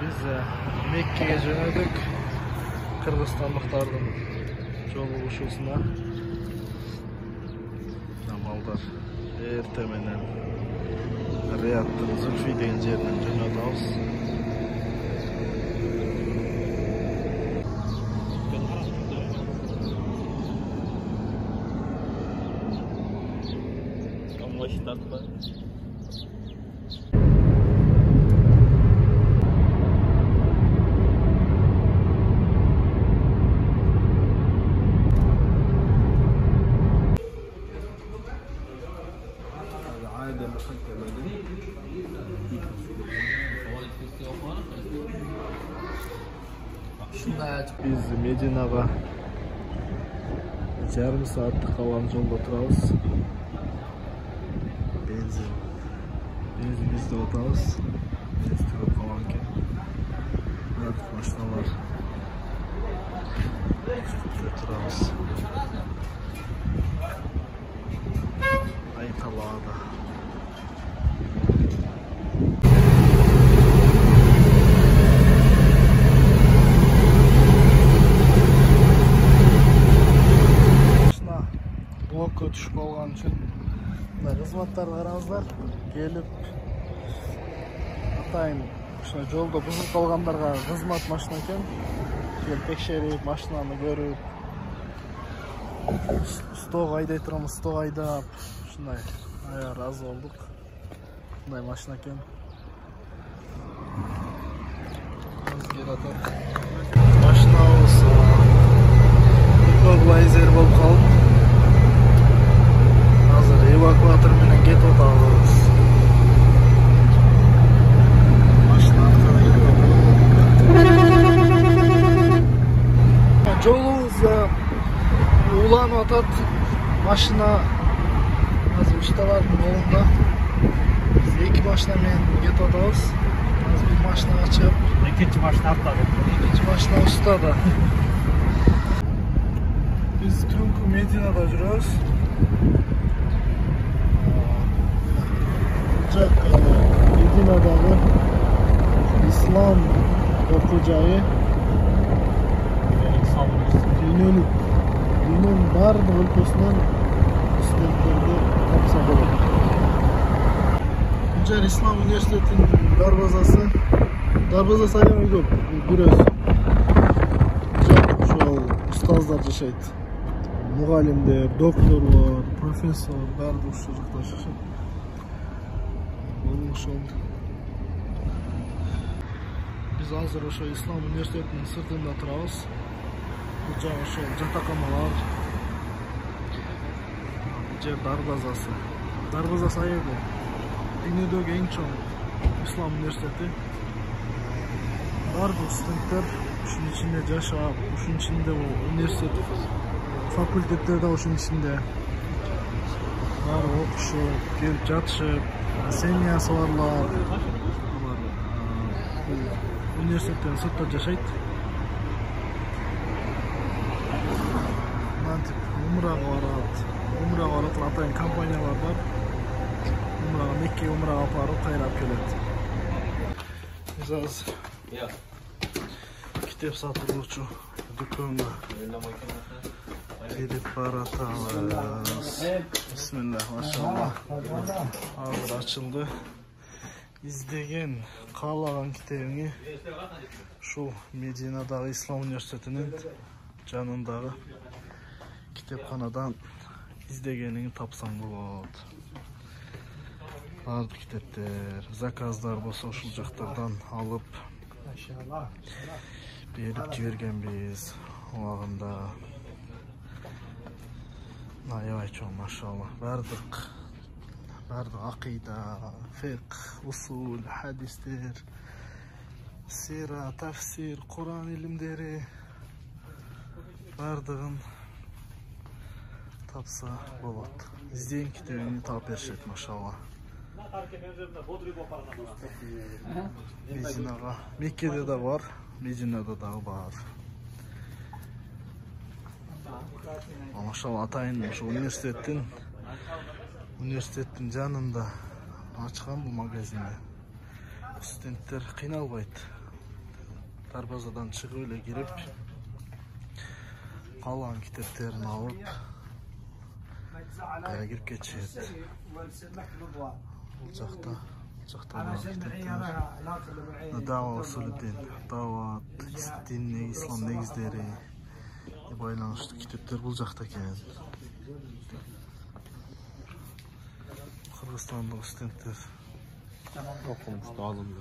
Biz Mekke'ye жөнөдүк. Кыргызстандыктардын жол урушусуна. Намалдар эрте менен Риядтын Зульфи деген жеринен жөнөдүбүз. Biz Medina'ga yarım saatlik kalan yolda oturabız. Benzin bizde oturabız. Benzin kalan ki. Artık maşinalar. Oturabız. Aytalağda. Blokka düşüp olgan üçün kızmattарды караңыздар. Келип атайын ушуна жолдо бузулуп калгандарга кызмат машина экен. Келип текшерип, машинаны көрүп, стого айдай турам, стого айдап, ушундай аябай ыраазы болдук. Мындай машина экен. Машинабыз экоглайзер болуп калып. Evakuatör менен кетип атабыз. Машина жолубуз уланып атат. Машина азыр ушталардын колунда. Биз эки машина менен кетип атабыз. Азыр бир машинага чыгып, экинчи машина артта. Экинчи машина устада. Биз күнкү Мединада жүрөбүз. Medina'дағы İslam оқу жайы дүйнөнүн бардык өлкөсүнөн студенттерди тапса болот. Бул жер İslam университетинин дарбазасы аябай көп. Бир өзү ошол устаздар жашайт. Мугалимдер, докторлор, профессор баардыгы ушул жакта жашайт. Biz hazır ошо İslam университетинин сыртында турабыз. Бул жак ошол жатаканалар. Жер дарбазасы. Дарбазасы аябай. Дүйнөдөгү эң чоң İslam университети. Бардык студенттер ушунун ичинде жашап, ушунун ичинде университет факультеттер да ушунун ичинде. Баары окушуп, келип жатышып, семьясы барлар. Университеттен сыртта жашайт. Мантип умрага барат. Атайын компаниялар бар. Мекке умрага алып барып кайрап келет. Биз азыр китеп сатылуучу дүкөнгө кирип баратабыз. Бисмилlah, машалла. Азыр ачылды. İzdеген, каалаган китебиңи ушул Мединадагы İslam университетинин жанындагы китепканадан издегениңи тапсаң болот. Бардык китептер, заказдар болсо ушул жактардан алып берип жибергенбиз убагында. Аябай чоң, машалла. Бардык акыйда, фикх, усул, хадистер, сира, тафсир, Куран илимдери бардыгын тапса болот. Издеген китебиңи таап беришет, машалла. Мединага, Меккеде да бар, Мединада да бар. Машалла, атайын ошо университеттин жанында ачкан бул магазинди. Студенттер кыйналбайт. darbazadan çıkıp öyle girip kalan kitaplarını alıp kaya girip geçiyor. Olacakta kitaplar dava usulü din, davat, din, İslam negizleri baylanışlı kitaplar bulacakta eken. Kırgızistan'da studentler okumuştu, alındı.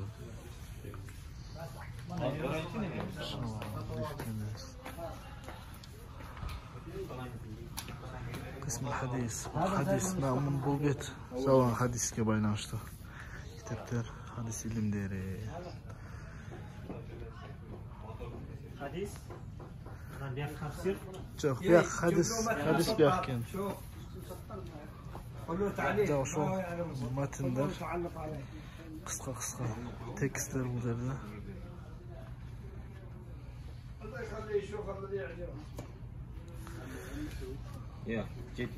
Kısmı hadis. Hadis namın bu bit. Zaman hadiske baylanıştı. Kitaplar, hadis ilimleri. Hadis. Çok bir hadis bir hakken. Daha şu matındır. Kısa tekstler bu derdi. Ya, ciddi.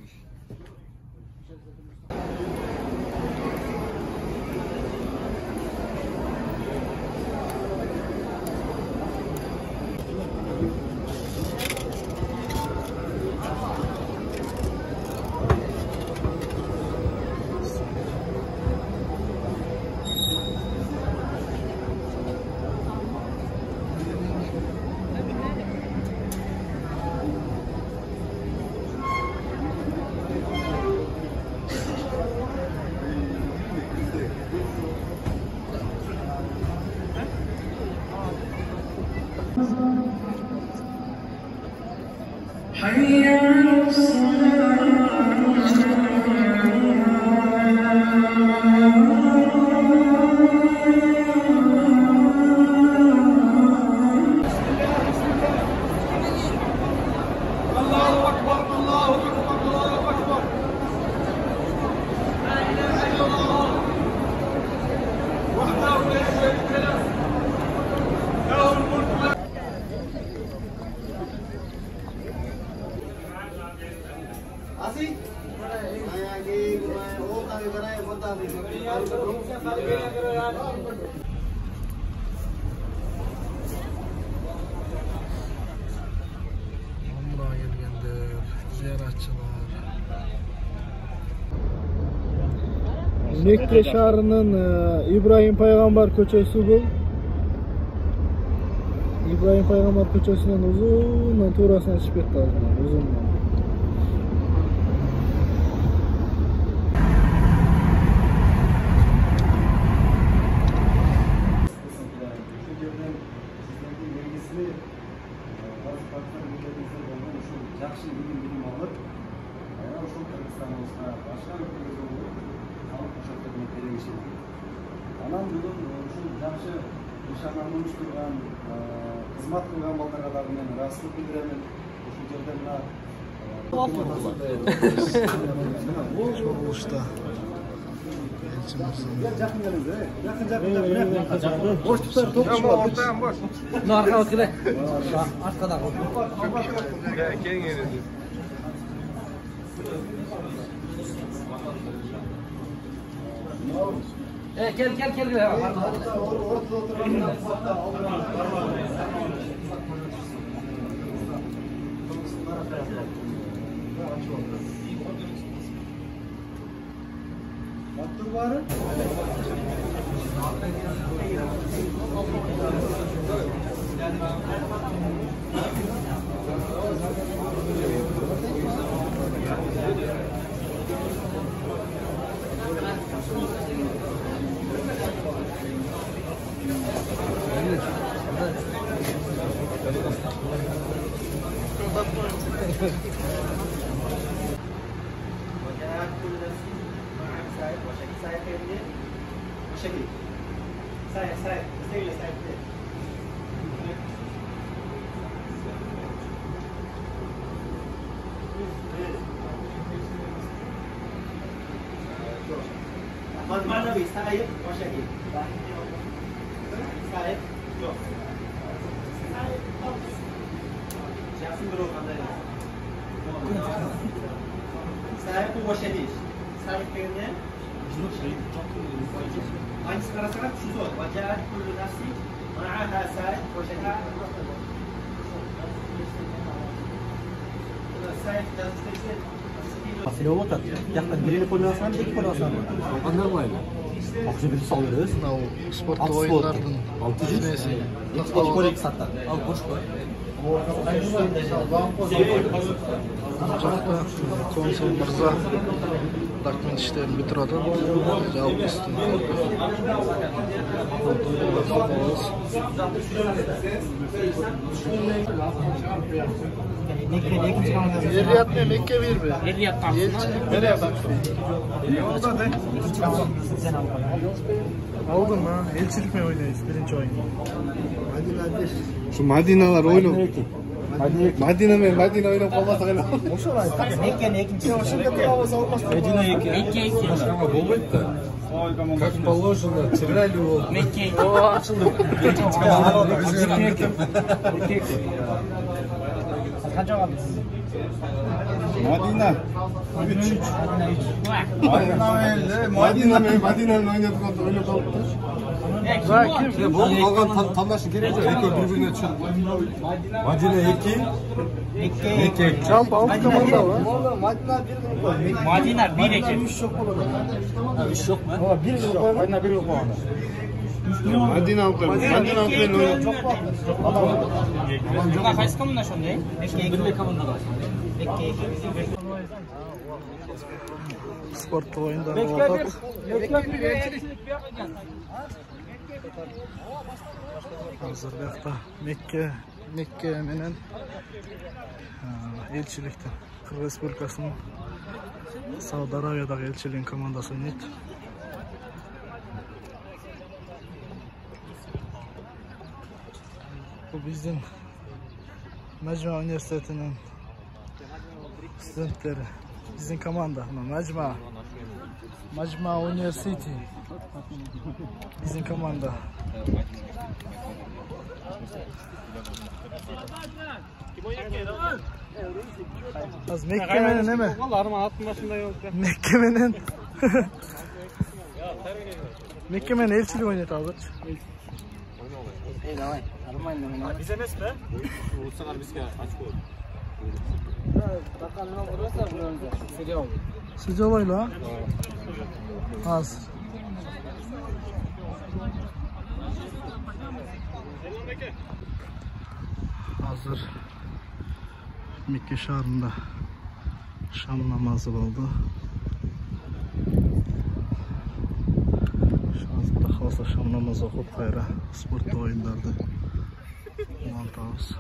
Umra'ya gelgenler, ziyaretçiler. Mekke şehrinin İbrahim Peygamber köçesi bu. İbrahim Peygamber köçesinden uzun, turasına çıkıp etdi uzun. Yaxshi bilim olib, o'sha Qirg'izistonda boshqa ülkelerde bo'lib, xalq o'shalarga erishadi. Anam bugun shu yaxshi nishonlanib turgan, xizmat qilgan boltalarga men rasm bildiraman. O'sha yerda Usta. Yaqin kelinglar. Yaqin. Boş tutar, to'p Ortadan boş. Narxa o'tkile. Arkada qo'y. Keng edi. Gel. Baktır bari. Mana bisa saya masih ini. Saya yok. Siapa dulu kandang? Saya pun masih ini. Saya kayaknya. Aynı sekarang sudah wajah kullu nafsi ma'aha Masile o'tadi. Yaqin birini qo'l olsam, ikki qo'l olsam. Qanday bo'ladi? Oqcha bir solamiz. Mынау sport o'yinlaridan nesi? Qo'l qo'l satadi. Al bosh qo'y. Жақта консул мырза документ işlerini bitiradi. Жалпы üstüne. Riyad mı Mekke bir mi? Riyad kalsın. Nereye baktın? Aldın mı? Elçilik mi oynayız birinci oyun? Şu Madinalar oyunu. Madina oynayıp kalmasa öyle. Mekke'nin ikinci Medine iki. Mekke iki. Как положено, теряли его. Mekke iki. O açıldı. Kaç oldu siz? Madina. Madina'nın oynadık öyle kaldı. Kim? Bu kalgan tandaşın gereği ekö birbirine çıktı. Madina 2. Mekke 2. Жалпы алты команда var. Madina bir iki. Üç yok mu? Bir yok. Oyna bir yok. Madina aldı oynadı. Buna kaç komunda şunday? Mekke iki komanda var. Mekke iki. Sport oyunları oldu. Hazırlıkta Mekke menen elçilikte Kırgız Respublikasının Saudi Arabia'daki elçiliğin komandası oynaydı. Bu bizim Mecma Üniversitesi'nin studentleri. Bizim komanda Mecma Üniversitesi. Bizim komanda. Az Mekke'nin değil mi? Mekke'nin elçiliği oynadı abi. Biz emes mi? Sizce olayla? Az. Hazır. Mekke şehrinde Şam namazı oldu. Şansında kalsa Şam namazı okup kayra sport oyunlarda mantağız.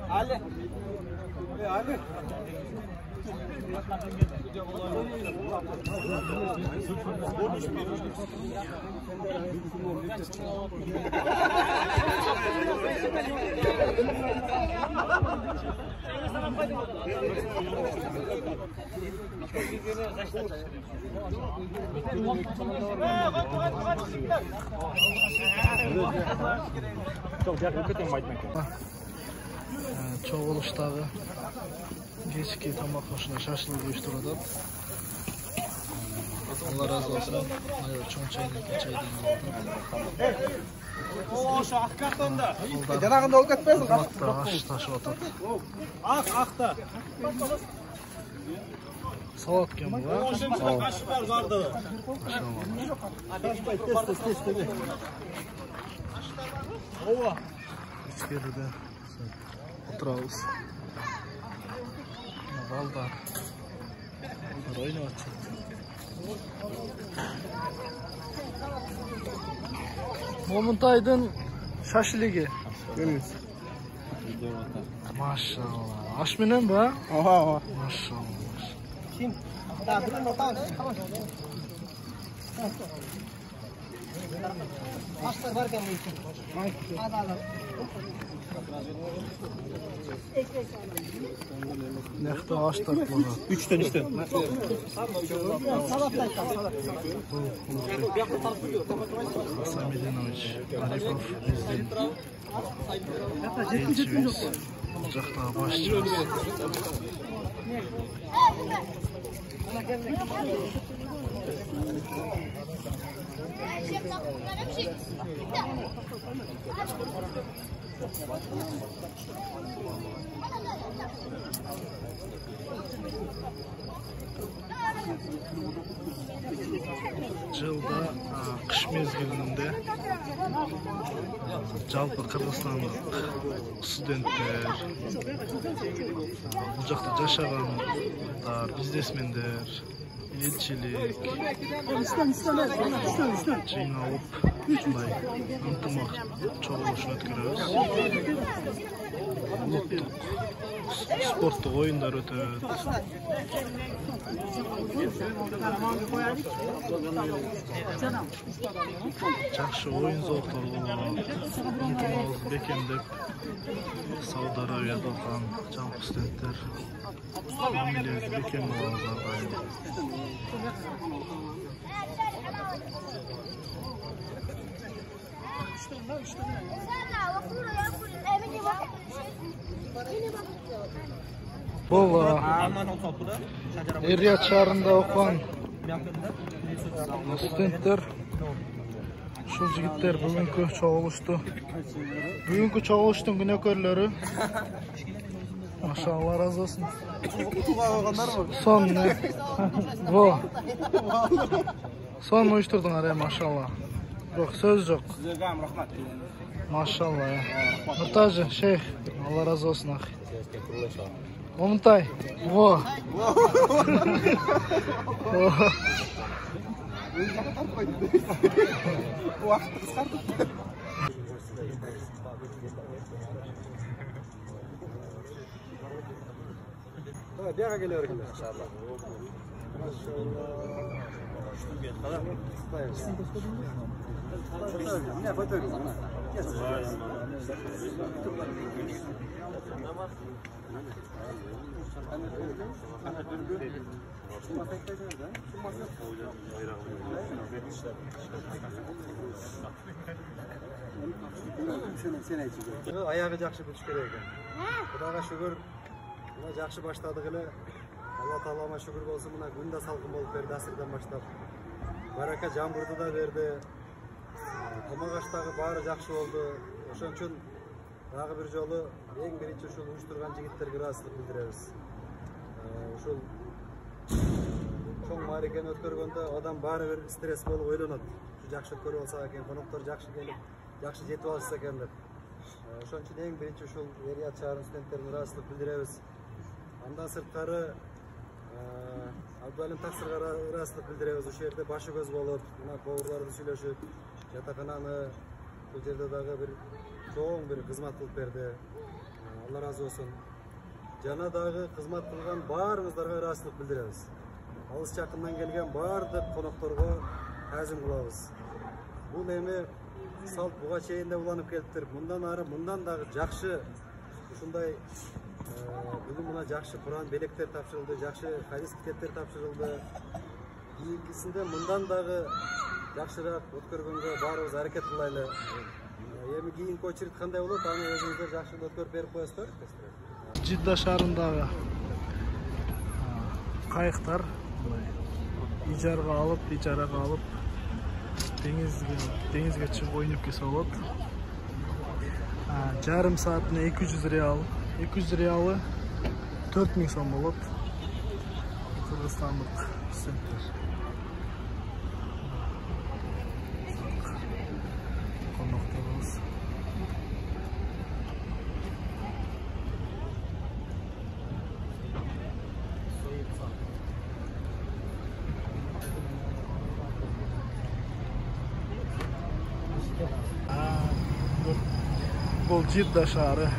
Ali. Çoğuluştağı geçki tamak hoşuna şaşılığı uyuşturdu. Allah razı olsun. Hayır, çoğun çaydan aldım. O şu ak kartonda. Yanağında ol ketmesin. Hatta aş taşı otur. Akta. Salat kim bu? Oşun kaşıklar vardı. Ova. İçeride oturağız. Valda. Oyunu açıyor. Momuntaydın şaşılığı. Deniz. Maşallah. Aşminen bu ha? Oha. Maşallah. Kim? Daha bir notan. Başlar var kan bu için. Hadi hadi. Nexte açtık bunu. 3 tane işte. Salat da salat. Hasan Milinovic, Arifov, Elçiviz. Ocakta başlayacağız. Жылда кыш мезгилинде жалпы кыргызстандык студенттер, бул жакта жашагандар, бизнесмендер, элчилик жыйналып ушундай ынтымак чогулушун өткөрөбүз. Улуттук спорттук оюндар өтөт. Жакшы оюн зооктору болот. Ынтымагыбызды бекемдеп, Сауд Арабияда окуган жалпы студенттер мамилебизди бекем кылабыз ар дайым. Бул Эр-Рияд шаарында окуган студенттер, ушул жигиттер бүгүнкү чогулушту. Бүгүнкү чогулуштун күнөөкөрлөрү. Машалла разы болсун. Сонун. Сонун уюштурдуңар, машалла. Бирок сөз жок. Сизерге ham рахмат. Машалла. Муртажы, шейх, Алла разы болсун ахи. Омунтай. Уақытты қысқартып. Бияға келе берген. Міне фото. Аяғы жақсы бұлыш керек екен. Құдаға шүгір, мына жақсы баштадық еле. Алла Таалама шүгір болсын, мына күн да салқын болып берді асырдан баштап. Барака жаңбырды да берді. Томағаштағы бары жақсы болды. Ошон үчүн дагы бир жолу эң биринчи ушул уюштурган жигиттерге ыраазычылык билдиребиз. Ушул чоң мааракени өткөргөндө адам баары бир стресс болуп ойлонот. Жакшы өткөрүп алсак экен, коноктор жакшы келип, жакшы жетип алышса экен деп. Ошон үчүн эң биринчи ушул Эр-Рияд шаарынын студенттерине ыраазычылык билдиребиз. Андан сырткары Абдуалим Таксырга ыраазычылык билдиребиз. Ошол жерде башы көз болуп, мына поварларды сүйлөшүп, жатакананы бул жерде дагы бир чоң бир кызмат кылып берди. Алла разы болсун. Жана дагы кызмат кылган баарыңыздарга ыраазычылык билдиребиз. Алыс жакындан келген баардык конокторго таазим кылабыз. Бул эми салт буга чейин да уланып келиптир. Мындан ары мындан дагы жакшы ушундай бүгүн мына жакшы Куран белектер тапшырылды, жакшы хадис китептер тапшырылды. Кийинкисинде мындан дагы жакшыраак өткөргөнгө баарыбыз аракет кылайлы. Эми кийинки очередь кандай болот, аны өзүңүздөр жакшы өткөрүп берип коесуздар. Жидда шаарындагы кайыктар ижарага алып деңизге чыгып ойноп келсе болот. Жарым саатына 200 реал. 200 реалы 4000 сом болот. Кыргызстандык студенттер. Конокторубуз. Бул Жидда шаары.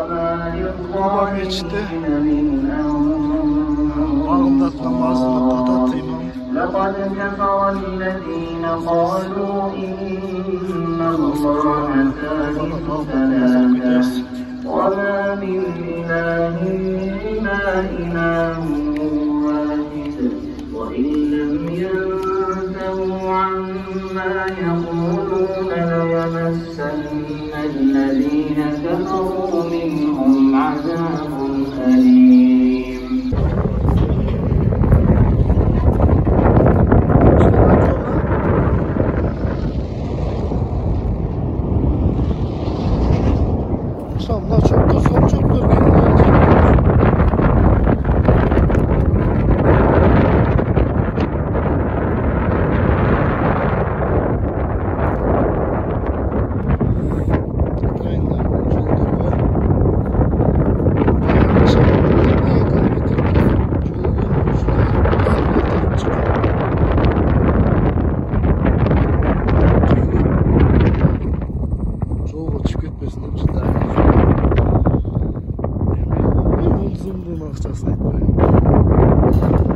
Kuba Mecit'te bağımdat namazını katat imam. لقد كفر الذين قالوا إن الله ثالث ثلاثة وما من إله إلا إله واحد وإن لم ينتهوا عما يقولون ليمسن الذين كفروا منهم عذاب أليم. Bunlar çok da zor, çok zor geliyor. Çoğu çık etmesin de cidden. Zımdığın akçasını etmeyin.